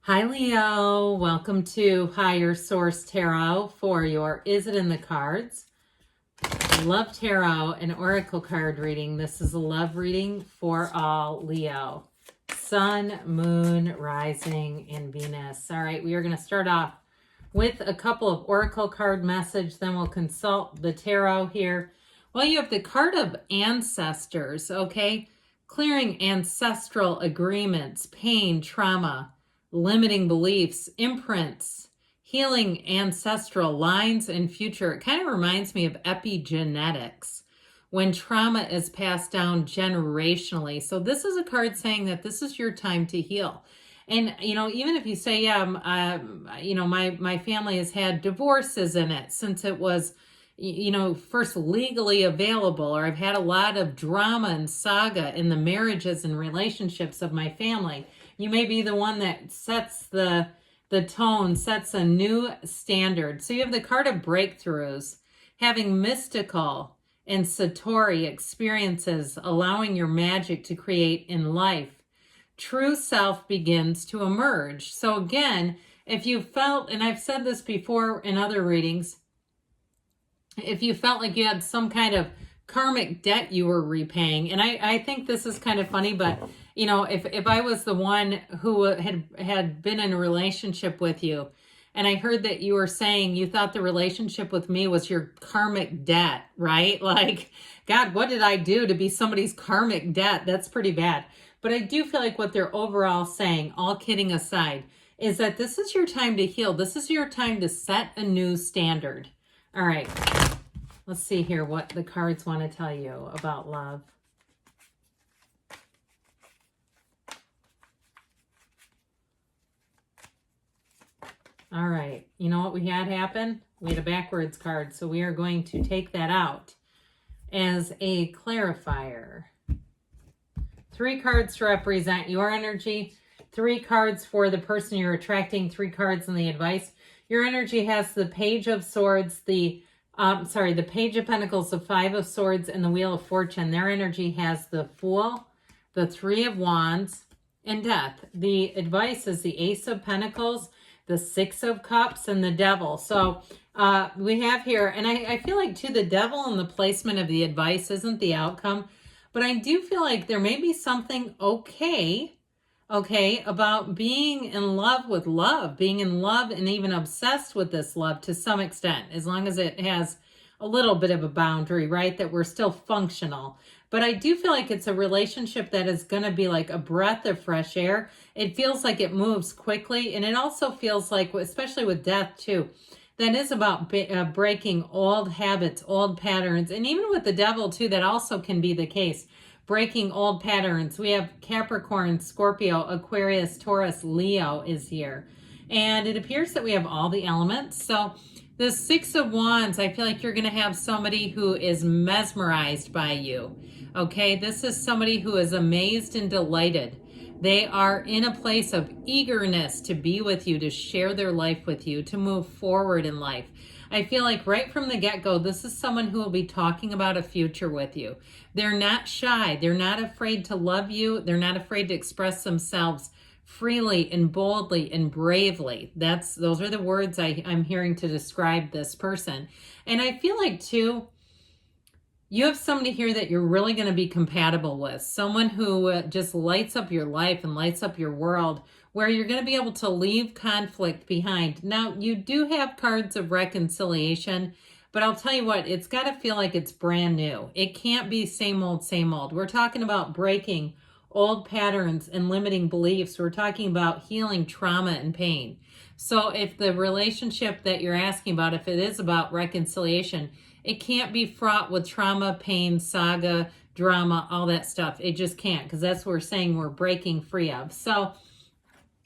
Hi, Leo. Welcome to Higher Source Tarot for your Is It in the Cards? Love Tarot and Oracle card reading. This is a love reading for all, Leo. Sun, Moon, Rising, and Venus. All right, we are going to start off with a couple of Oracle card message. Then we'll consult the tarot here. Well, you have the card of Ancestors, okay? Clearing ancestral agreements, pain, trauma, limiting beliefs, imprints, healing ancestral lines and future. It kind of reminds me of epigenetics when trauma is passed down generationally. So this is a card saying that this is your time to heal. And, even if you say, yeah, my family has had divorces in it since it was, first legally available, or I've had a lot of drama and saga in the marriages and relationships of my family. You may be the one that sets the tone, sets a new standard. So you have the card of breakthroughs, having mystical and satori experiences, allowing your magic to create in life. True self begins to emerge. So again, if you felt, and I've said this before in other readings, if you felt like you had some kind of karmic debt you were repaying, and I think this is kind of funny, but if I was the one who had been in a relationship with you, and I heard that you were saying you thought the relationship with me was your karmic debt, right? Like, God, what did I do to be somebody's karmic debt? That's pretty bad. But I do feel like what they're overall saying, all kidding aside, is that this is your time to heal. This is your time to set a new standard. All right, let's see here what the cards want to tell you about love. All right, you know what we had happen? We had a backwards card, so we are going to take that out as a clarifier. 3 cards to represent your energy, 3 cards for the person you're attracting, 3 cards in the advice. Your energy has the Page of Swords, the Page of Pentacles, the 5 of Swords, and the Wheel of Fortune. Their energy has the Fool, the 3 of Wands, and Death. The advice is the Ace of Pentacles, the 6 of Cups, and the Devil. So we have here, and I feel like too, the Devil and the placement of the advice isn't the outcome, but I do feel like there may be something okay, about being in love with love, being in love and even obsessed with this love to some extent, as long as it has a little bit of a boundary, right? That we're still functional. But I do feel like it's a relationship that is going to be like a breath of fresh air. It feels like it moves quickly. And it also feels like, especially with death too, that is about breaking old habits, old patterns. And even with the Devil too, that also can be the case. Breaking old patterns. We have Capricorn, Scorpio, Aquarius, Taurus, Leo is here. And it appears that we have all the elements. So the 6 of Wands, I feel like you're going to have somebody who is mesmerized by you. Okay, this is somebody who is amazed and delighted. They are in a place of eagerness to be with you, to share their life with you, to move forward in life. I feel like right from the get-go, this is someone who will be talking about a future with you. They're not shy. They're not afraid to love you. They're not afraid to express themselves freely and boldly and bravely. Those are the words I'm hearing to describe this person. And I feel like too, you have somebody here that you're really going to be compatible with. Someone who just lights up your life and lights up your world, where you're going to be able to leave conflict behind. Now, you do have cards of reconciliation, but I'll tell you what, it's got to feel like it's brand new. It can't be same old, same old. We're talking about breaking old patterns and limiting beliefs. We're talking about healing trauma and pain. So if the relationship that you're asking about, if it is about reconciliation, it can't be fraught with trauma, pain, saga, drama, all that stuff. It just can't, because that's what we're saying we're breaking free of. So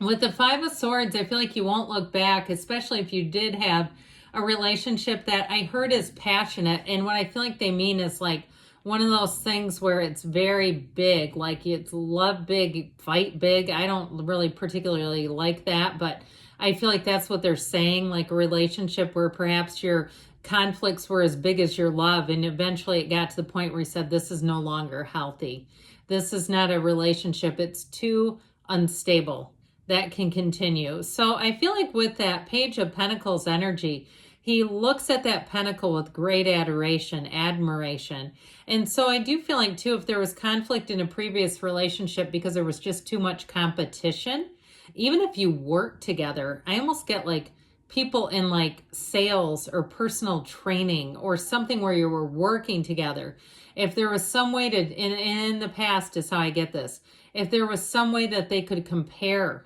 with the 5 of Swords, I feel like you won't look back, especially if you did have a relationship that I heard is passionate. And what I feel like they mean is like one of those things where it's very big, like it's love big, fight big. I don't really particularly like that, but I feel like that's what they're saying, like a relationship where perhaps your conflicts were as big as your love, and eventually it got to the point where he said, this is no longer healthy. This is not a relationship. It's too unstable. that can continue. So I feel like with that Page of Pentacles energy, he looks at that pentacle with great adoration, admiration. And so I do feel like, too, if there was conflict in a previous relationship because there was just too much competition, even if you work together, I almost get like people in like sales or personal training or something where you were working together. If there was some way to, in the past is how I get this, if there was some way that they could compare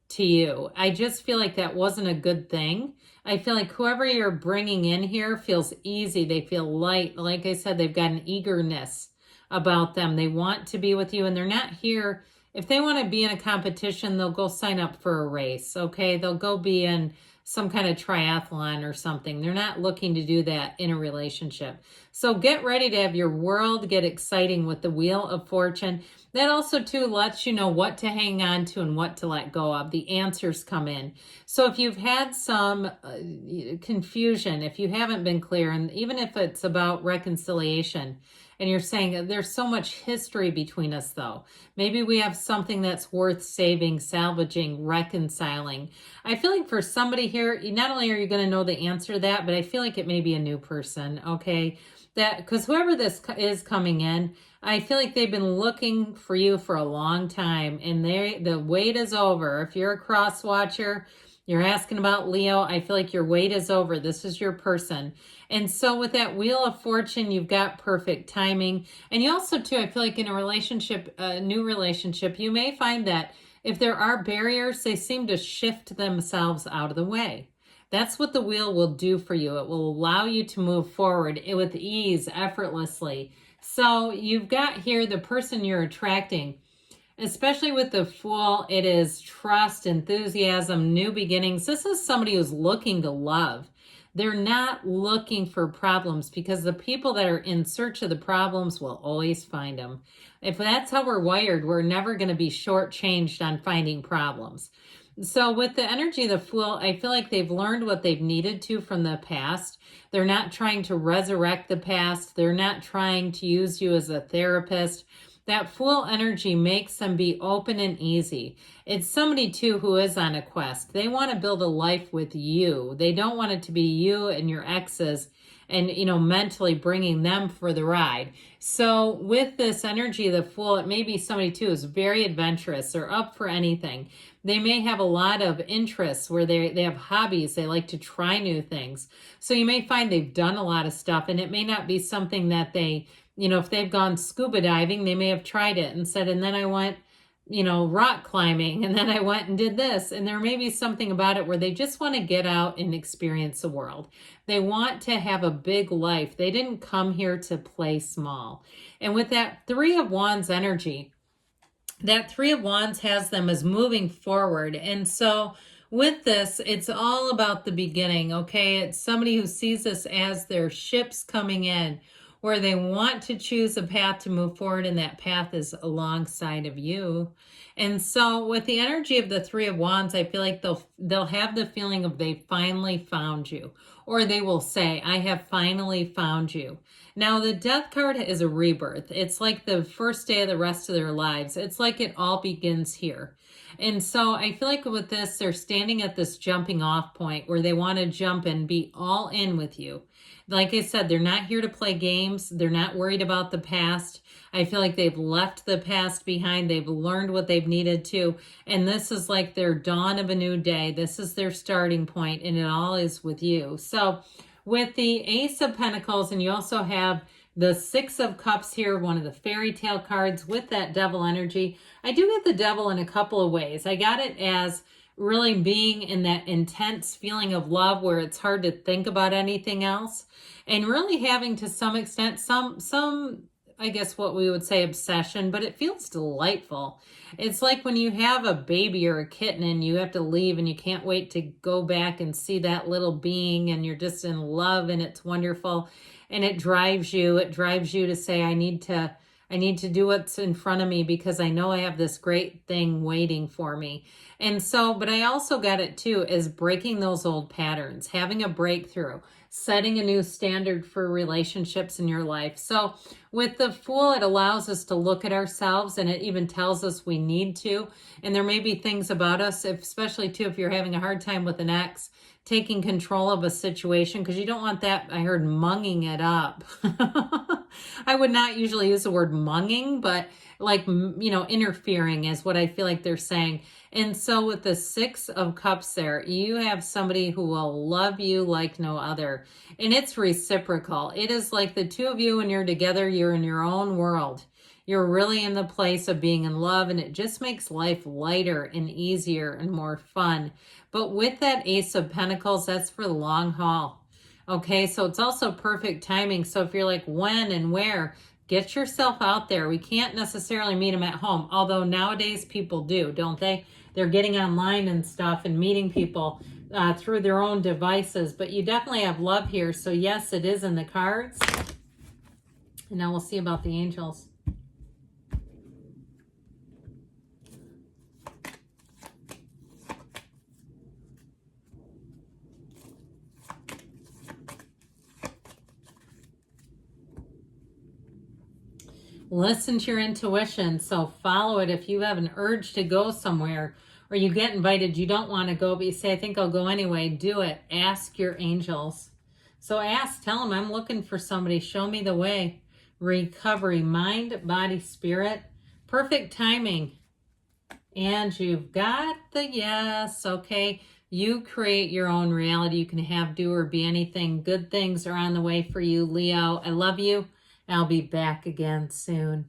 to you, I just feel like that wasn't a good thing. I feel like whoever you're bringing in here feels easy. They feel light. Like I said, they've got an eagerness about them. They want to be with you, and they're not here. If they want to be in a competition, they'll go sign up for a race, okay? They'll go be in some kind of triathlon or something. They're not looking to do that in a relationship. So get ready to have your world get exciting with the Wheel of Fortune. That also, too, lets you know what to hang on to and what to let go of. The answers come in. So if you've had some confusion, if you haven't been clear, and even if it's about reconciliation, and you're saying there's so much history between us, though, maybe we have something that's worth saving, salvaging, reconciling. I feel like for somebody here, not only are you going to know the answer to that, but I feel like it may be a new person, okay? That, because whoever this is coming in, I feel like they've been looking for you for a long time, and the wait is over. If you're a cross watcher, you're asking about Leo, I feel like your wait is over. This is your person. And so with that Wheel of Fortune, you've got perfect timing. And you also, too, I feel like in a relationship, a new relationship, you may find that if there are barriers, they seem to shift themselves out of the way. That's what the wheel will do for you. It will allow you to move forward with ease, effortlessly. So you've got here the person you're attracting. Especially with the Fool, it is trust, enthusiasm, new beginnings. This is somebody who's looking to love. They're not looking for problems, because the people that are in search of the problems will always find them. If that's how we're wired, we're never going to be shortchanged on finding problems. So with the energy of the Fool, I feel like they've learned what they've needed to from the past. They're not trying to resurrect the past. They're not trying to use you as a therapist. That Fool energy makes them be open and easy. It's somebody, too, who is on a quest. They want to build a life with you. They don't want it to be you and your exes and, mentally bringing them for the ride. So with this energy of the Fool, it may be somebody, too, who's very adventurous. They're up for anything. They may have a lot of interests where they have hobbies. They like to try new things. So you may find they've done a lot of stuff, and it may not be something that they, if they've gone scuba diving, they may have tried it and said, and then I went, rock climbing, and then I went and did this. And there may be something about it where they just want to get out and experience the world. They want to have a big life. They didn't come here to play small. And with that Three of Wands energy, that Three of Wands has them as moving forward. And so with this, it's all about the beginning, okay? It's somebody who sees this as their ships coming in, where they want to choose a path to move forward, and that path is alongside of you. And so with the energy of the Three of Wands, I feel like they'll have the feeling of they finally found you, or they will say, I have finally found you. Now, the Death card is a rebirth. It's like the first day of the rest of their lives. It's like it all begins here. And so I feel like with this, they're standing at this jumping off point where they want to jump and be all in with you. Like I said, they're not here to play games. They're not worried about the past. I feel like they've left the past behind. They've learned what they've needed to. And this is like their dawn of a new day. This is their starting point, and it all is with you. So with the Ace of Pentacles, and you also have the Six of Cups here, one of the fairy tale cards with that Devil energy. I do get the Devil in a couple of ways. I got it as really being in that intense feeling of love where it's hard to think about anything else, and really having to some extent some I guess what we would say obsession, but it feels delightful. It's like when you have a baby or a kitten and you have to leave and you can't wait to go back and see that little being, and you're just in love, and it's wonderful, and it drives you to say, I need to do what's in front of me because I know I have this great thing waiting for me. And so, but I also got it too, as breaking those old patterns, having a breakthrough. setting a new standard for relationships in your life. So with the Fool, it allows us to look at ourselves, and it even tells us we need to. And there may be things about us, especially too, if you're having a hard time with an ex, taking control of a situation, because you don't want that, I heard, munging it up. I would not usually use the word munging, but like, interfering is what I feel like they're saying. And so with the Six of Cups there, you have somebody who will love you like no other. And it's reciprocal. It is like the two of you, when you're together, you're in your own world. You're really in the place of being in love, and it just makes life lighter and easier and more fun. But with that Ace of Pentacles, that's for the long haul. Okay, so it's also perfect timing. So if you're like, when and where, get yourself out there. We can't necessarily meet them at home, although nowadays people do, don't they? They're getting online and stuff and meeting people through their own devices. But you definitely have love here. So yes, it is in the cards. And now we'll see about the angels. Listen to your intuition. So follow it. If you have an urge to go somewhere, or you get invited, you don't want to go, but you say, I think I'll go anyway, do it. Ask your angels. So ask, tell them, I'm looking for somebody. Show me the way. Recovery, mind, body, spirit. Perfect timing. And you've got the yes. Okay. You create your own reality. You can have, do, or be anything. Good things are on the way for you, Leo. I love you. I'll be back again soon.